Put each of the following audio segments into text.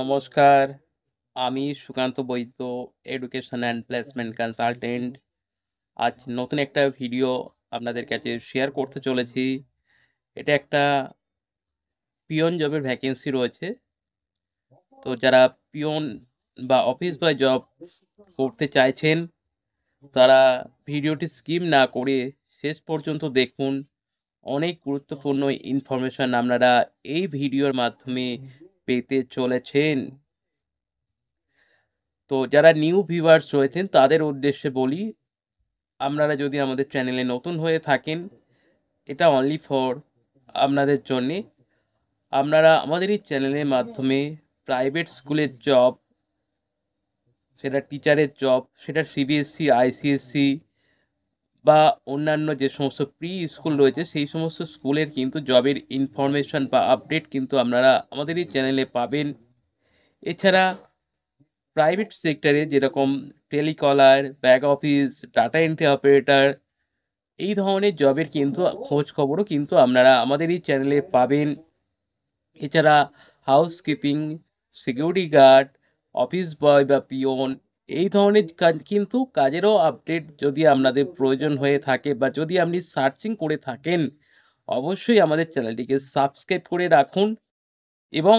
নমস্কার, আমি সুকান্ত বৈদ্য, education and placement consultant. আজ নতুন একটা ভিডিও আপনাদের কাছে শেয়ার করতে চলেছি। এটা একটা পিয়ন জবের ভ্যাকেন্সি রয়েছে। তো যারা পিয়ন বা অফিস বয় জব করতে চাইছেন, তারা ভিডিওটি স্কিপ না করে শেষ পর্যন্ত দেখুন। অনেক গুরুত্বপূর্ণ ইনফরমেশন আপনারা এই ভিডিওর মাধ্যমে পেতে চলেছেন। তো যারা নিউ ভিউয়ার্স রয়েছেন তাদের উদ্দেশ্যে বলি, আপনারা যদি আমাদের চ্যানেলে নতুন হয়ে থাকেন, এটা অনলি ফর আপনাদের জন্যে। আপনারা আমাদের এই চ্যানেলের মাধ্যমে প্রাইভেট স্কুলের জব, সেটা টিচারের জব, সেটা সিবিএসসি, আইসিএসসি বা অন্যান্য যে সমস্ত প্রি স্কুল রয়েছে, সেই সমস্ত স্কুলের কিন্তু জবের ইনফরমেশন বা আপডেট কিন্তু আপনারা আমাদের এই চ্যানেলে পাবেন। এছাড়া প্রাইভেট সেক্টরে যেরকম telecaller, back office, data entry operator, এই ধরনের জবের কিন্তু খোঁজ খবরও কিন্তু আপনারা আমাদের এই চ্যানেলে পাবেন। এছাড়া housekeeping, security guard, office boy বা পিওন, এই ধরনের কাজ কিন্তু কাজেরও আপডেট যদি আপনাদের প্রয়োজন হয়ে থাকে বা যদি আপনি সার্চিং করে থাকেন, অবশ্যই আমাদের চ্যানেলটিকে সাবস্ক্রাইব করে রাখুন। এবং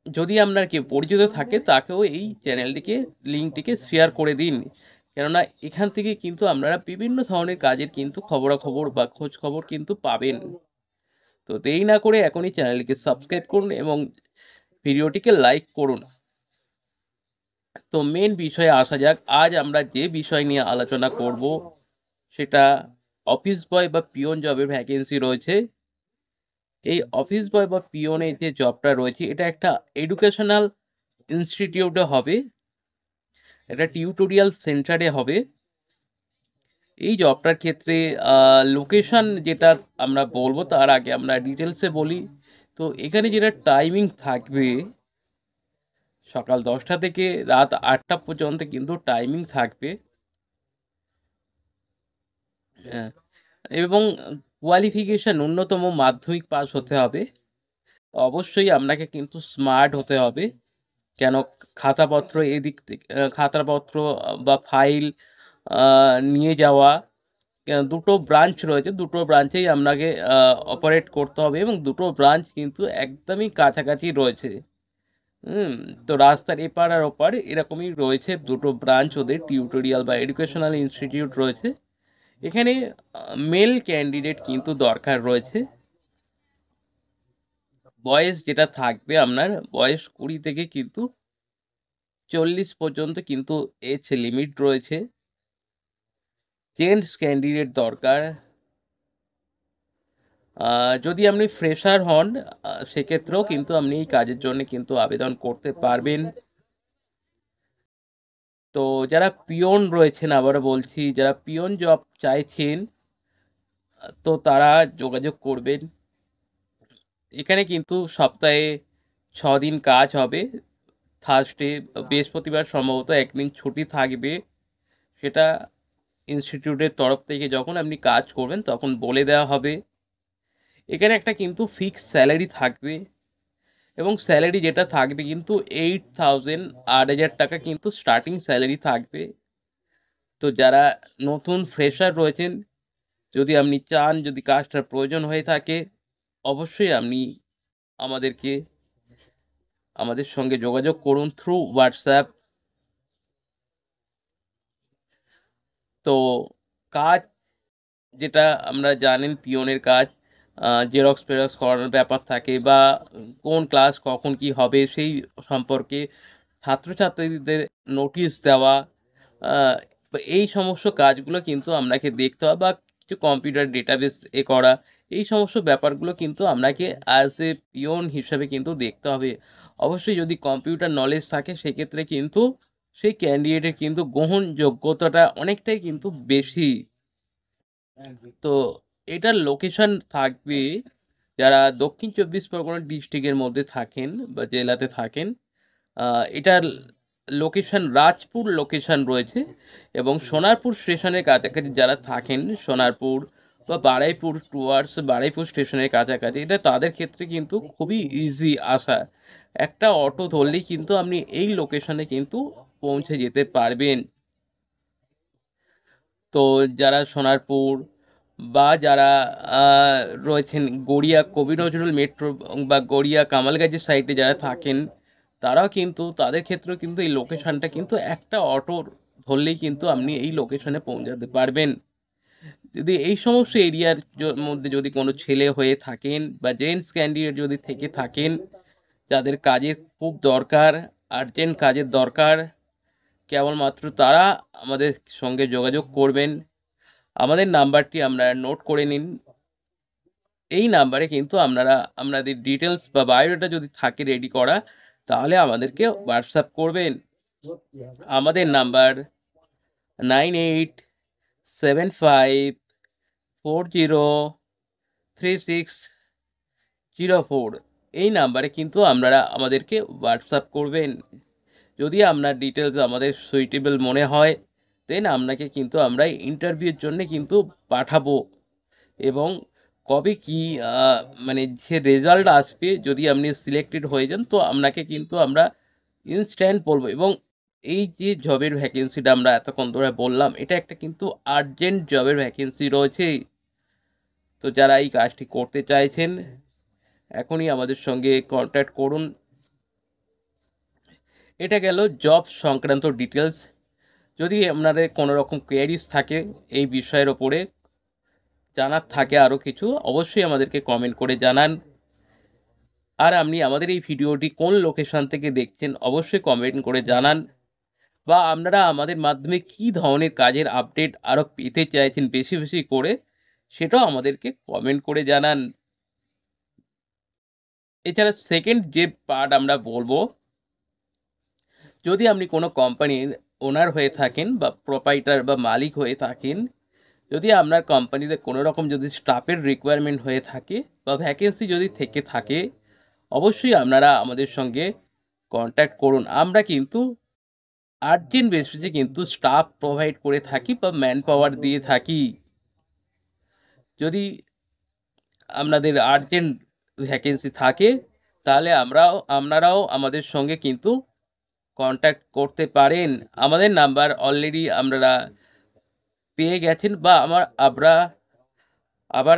যদি আপনার কেউ পরিচিত থাকে, তাকেও এই চ্যানেলটিকে, লিঙ্কটিকে শেয়ার করে দিন। কেননা এখান থেকে কিন্তু আপনারা বিভিন্ন ধরনের কাজের কিন্তু খবরাখবর বা খোঁজ খবর কিন্তু পাবেন। তো দেরি না করে এখনই চ্যানেলটিকে সাবস্ক্রাইব করুন এবং ভিডিওটিকে লাইক করুন। তো মেন বিষয়ে আসা যাক। আজ আমরা যে বিষয় নিয়ে আলোচনা করব, সেটা অফিস বয় বা পিয়ন জবের ভ্যাকেন্সি রয়েছে। এই অফিস বয় বা পিয়নের যে জবটা রয়েছে, এটা একটা এডুকেশনাল ইনস্টিটিউটে হবে, এটা টিউটোরিয়াল সেন্টারে হবে। এই জবটার ক্ষেত্রে লোকেশন যেটা আমরা বলবো, তার আগে আমরা ডিটেলসে বলি। তো এখানে যেটা টাইমিং থাকবে, সকাল 10টা থেকে রাত 8টা পর্যন্ত কিন্তু টাইমিং থাকবে। হ্যাঁ, এবং কোয়ালিফিকেশন ন্যূনতম মাধ্যমিক পাস হতে হবে। অবশ্যই আপনাকে কিন্তু স্মার্ট হতে হবে। কেন, খাতাপত্র এদিক থেকে, খাতাপত্র বা ফাইল নিয়ে যাওয়া, দুটো ব্রাঞ্চ রয়েছে, দুটো ব্রাঞ্চেই আপনাকে অপারেট করতে হবে এবং দুটো ব্রাঞ্চ কিন্তু একদমই কাছাকাছি রয়েছে। হুম। তো রাস্তার এপার আর ওপার এরকমই রয়েছে দুটো ব্রাঞ্চ, ওদের টিউটোরিয়াল বা এডুকেশনাল ইনস্টিটিউট রয়েছে। এখানে মেল ক্যান্ডিডেট কিন্তু দরকার রয়েছে। বয়স যেটা থাকবে, আপনার বয়স 20 থেকে কিন্তু 40 পর্যন্ত কিন্তু এজ লিমিট রয়েছে। জেন্টস ক্যান্ডিডেট দরকার। যদি আপনি ফ্রেশার হন, সেক্ষেত্রেও কিন্তু আপনি এই কাজের জন্য কিন্তু আবেদন করতে পারবেন। তো যারা পিয়ন রয়েছেন, আবারও বলছি, যারা পিয়ন জব চাইছেন, তো তারা যোগাযোগ করবেন। এখানে কিন্তু সপ্তাহে 6 দিন কাজ হবে। থার্সডে, বৃহস্পতিবার সম্ভবত একদিন ছুটি থাকবে। সেটা ইনস্টিটিউটের তরফ থেকে যখন আপনি কাজ করবেন তখন বলে দেওয়া হবে। এখানে একটা কিন্তু ফিক্সড স্যালারি থাকবে এবং স্যালারি যেটা থাকবে কিন্তু 8,000, 8,000 টাকা কিন্তু স্টার্টিং স্যালারি থাকবে। তো যারা নতুন ফ্রেশার রয়েছেন, যদি আপনি চান, যদি কাজটার প্রয়োজন হয়ে থাকে, অবশ্যই আপনি আমাদেরকে, আমাদের সঙ্গে যোগাযোগ করুন থ্রু হোয়াটসঅ্যাপ। তো কাজ যেটা আমরা জানেন, পিয়নের কাজ জেরক্স ফেরক্স করানোর ব্যাপার থাকে, বা কোন ক্লাস কখন কি হবে সেই সম্পর্কে ছাত্রছাত্রীদের নোটিশ দেওয়া, আহ, এই সমস্ত কাজগুলো কিন্তু আপনাকে দেখতে হবে, বা কিছু কম্পিউটার ডেটাবেস করা, এই সমস্ত ব্যাপারগুলো কিন্তু আপনাকে অ্যাজ এ পিওন হিসাবে কিন্তু দেখতে হবে। অবশ্যই যদি কম্পিউটার নলেজ থাকে, সেক্ষেত্রে কিন্তু সেই ক্যান্ডিডেটের কিন্তু গ্রহণযোগ্যতাটা অনেকটাই কিন্তু বেশি। তো এটার লোকেশন থাকবে, যারা দক্ষিণ 24 পরগনা ডিস্ট্রিক্টের মধ্যে থাকেন বা জেলাতে থাকেন, এটার লোকেশন রাজপুর লোকেশন রয়েছে। এবং সোনারপুর স্টেশনের কাছাকাছি যারা থাকেন, সোনারপুর বা বারুইপুর টুয়ার্ডস বারুইপুর স্টেশনের কাছাকাছি, এটা তাদের ক্ষেত্রে কিন্তু খুবই ইজি আসা। একটা অটো ধরলেই কিন্তু আপনি এই লোকেশনে কিন্তু পৌঁছে যেতে পারবেন। তো যারা সোনারপুর বা যারা রয়েছেন গড়িয়া কবি নজরুল মেট্রো বা গড়িয়া কামালগাছির সাইডে যারা থাকেন, তারাও কিন্তু তাদের ক্ষেত্রেও কিন্তু এই লোকেশনটা কিন্তু একটা অটো ধরলেই কিন্তু আপনি এই লোকেশনে পৌঁছাতে পারবেন। যদি এই সমস্ত এরিয়ার মধ্যে যদি কোনো ছেলে হয়ে থাকেন বা জেন্টস ক্যান্ডিডেট যদি থেকে থাকেন, যাদের কাজের খুব দরকার, আর্জেন্ট কাজের দরকার, কেবলমাত্র তারা আমাদের সঙ্গে যোগাযোগ করবেন। আমাদের নাম্বারটি আপনারা নোট করে নিন। এই নাম্বারে কিন্তু আপনারা আপনাদের ডিটেলস বা বায়োডাটা যদি থাকে রেডি করা, তাহলে আমাদেরকে হোয়াটসঅ্যাপ করবেন। আমাদের নাম্বার 9875403604। এই নাম্বারে কিন্তু আপনারা আমাদেরকে হোয়াটসঅ্যাপ করবেন। যদি আপনার ডিটেলস আমাদের সুইটেবল মনে হয়, দেন আপনাকে কিন্তু আমরা ইন্টারভিউর জন্য কিন্তু পাঠাবো। এবং কবে কি মানে যে রেজাল্ট আসবে, যদি আপনি সিলেক্টেড হয়ে যান, তো আপনাকে কিন্তু আমরা ইনস্ট্যান্ট বলবো। এবং এই যে জবের ভ্যাকেন্সিটা আমরা এতক্ষণ ধরে বললাম, এটা একটা কিন্তু আর্জেন্ট জবের ভ্যাকেন্সি রয়েছে। তো যারা এই কাজটি করতে চাইছেন, এখনই আমাদের সঙ্গে কন্ট্যাক্ট করুন। এটা গেল জব সংক্রান্ত ডিটেলস। যদি আপনাদের কোনো রকম কোয়ারিজ থাকে এই বিষয়ের ওপরে, জানার থাকে আরও কিছু, অবশ্যই আমাদেরকে কমেন্ট করে জানান। আর আপনি আমাদের এই ভিডিওটি কোন লোকেশন থেকে দেখছেন অবশ্যই কমেন্ট করে জানান। বা আপনারা আমাদের মাধ্যমে কী ধরনের কাজের আপডেট আরও পেতে চাইছেন বেশি বেশি করে, সেটাও আমাদেরকে কমেন্ট করে জানান। এছাড়া সেকেন্ড যে পার্ট আমরা বলবো, যদি আপনি কোনো কোম্পানির ওনার হয়ে থাকেন বা প্রোপাইটার বা মালিক হয়ে থাকেন, যদি আপনার কোম্পানিতে কোনো রকম যদি স্টাফের রিকোয়ারমেন্ট হয়ে থাকে বা ভ্যাকেন্সি যদি থেকে থাকে, অবশ্যই আপনারা আমাদের সঙ্গে কন্ট্যাক্ট করুন। আমরা কিন্তু আর্জেন্ট বেসিসে কিন্তু স্টাফ প্রোভাইড করে থাকি বা ম্যান পাওয়ার দিয়ে থাকি। যদি আপনাদের আর্জেন্ট ভ্যাকেন্সি থাকে, তাহলে আপনারাও আমাদের সঙ্গে কিন্তু কন্ট্যাক্ট করতে পারেন। আমাদের নাম্বার অলরেডি আপনারা পেয়ে গেছেন, বা আবার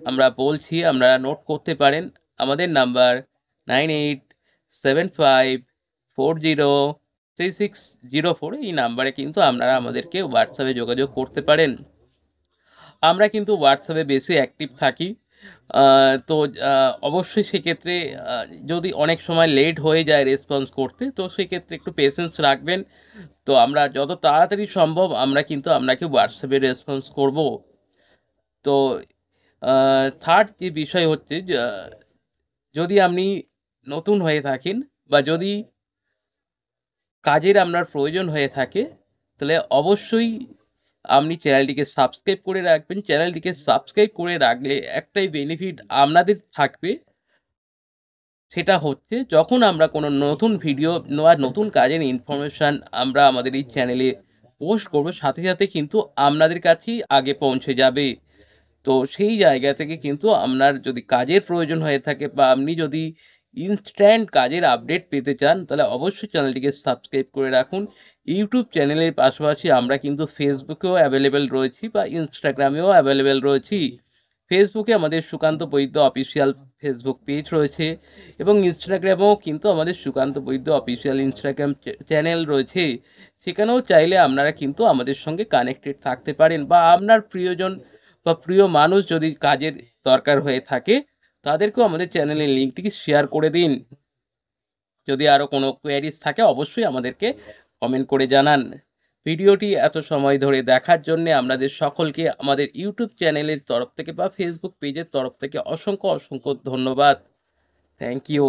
আমরা বলছি, আপনারা নোট করতে পারেন। আমাদের নাম্বার 9875403604। এই নাম্বারে কিন্তু আপনারা আমাদেরকে হোয়াটসঅ্যাপে যোগাযোগ করতে পারেন। আমরা কিন্তু হোয়াটসঅ্যাপে বেশি অ্যাক্টিভ থাকি। তো অবশ্যই সেক্ষেত্রে যদি অনেক সময় লেট হয়ে যায় রেসপন্স করতে, তো সেক্ষেত্রে একটু পেশেন্স রাখবেন। তো আমরা যত তাড়াতাড়ি সম্ভব আমরা কিন্তু আপনাকে হোয়াটসঅ্যাপে রেসপন্স করব। তো থার্ড যে বিষয় হচ্ছে, যদি আপনি নতুন হয়ে থাকেন বা যদি কাজের আপনার প্রয়োজন হয়ে থাকে, তাহলে অবশ্যই আপনি চ্যানেলটিকে সাবস্ক্রাইব করে রাখবেন। চ্যানেলটিকে সাবস্ক্রাইব করে রাখলে একটাই বেনিফিট আপনাদের থাকবে, সেটা হচ্ছে যখন আমরা কোনো নতুন ভিডিও বা নতুন কাজের ইনফরমেশান আমরা আমাদের এই চ্যানেলে পোস্ট করবো, সাথে সাথে কিন্তু আপনাদের কাছেই আগে পৌঁছে যাবে। তো সেই জায়গা থেকে কিন্তু আপনার যদি কাজের প্রয়োজন হয়ে থাকে বা আপনি যদি ইনস্ট্যান্ট কাজের আপডেট পেতে চান, তাহলে অবশ্যই চ্যানেলটিকে সাবস্ক্রাইব করে রাখুন। ইউটিউব চ্যানেলের পাশাপাশি আমরা কিন্তু ফেসবুকেও অ্যাভেলেবেল রয়েছি বা ইনস্টাগ্রামেও অ্যাভেলেবেল রয়েছি। ফেসবুকে আমাদের সুকান্ত বৈদ্য অফিসিয়াল ফেসবুক পেজ রয়েছে, এবং ইনস্টাগ্রামেও কিন্তু আমাদের সুকান্ত বৈদ্য অফিসিয়াল ইনস্টাগ্রাম চ্যানেল রয়েছে। সেখানেও চাইলে আপনারা কিন্তু আমাদের সঙ্গে কানেক্টেড থাকতে পারেন, বা আপনার প্রিয়জন বা প্রিয় মানুষ যদি কাজের দরকার হয়ে থাকে, তাদেরকেও আমাদের চ্যানেলের লিঙ্কটিকে শেয়ার করে দিন। যদি আরও কোনো কোয়ারিজ থাকে অবশ্যই আমাদেরকে কমেন্ট করে জানান। ভিডিওটি এত সময় ধরে দেখার জন্যে আপনাদের সকলকে আমাদের ইউটিউব চ্যানেলের তরফ থেকে বা ফেসবুক পেজের তরফ থেকে অসংখ্য অসংখ্য ধন্যবাদ। Thank you.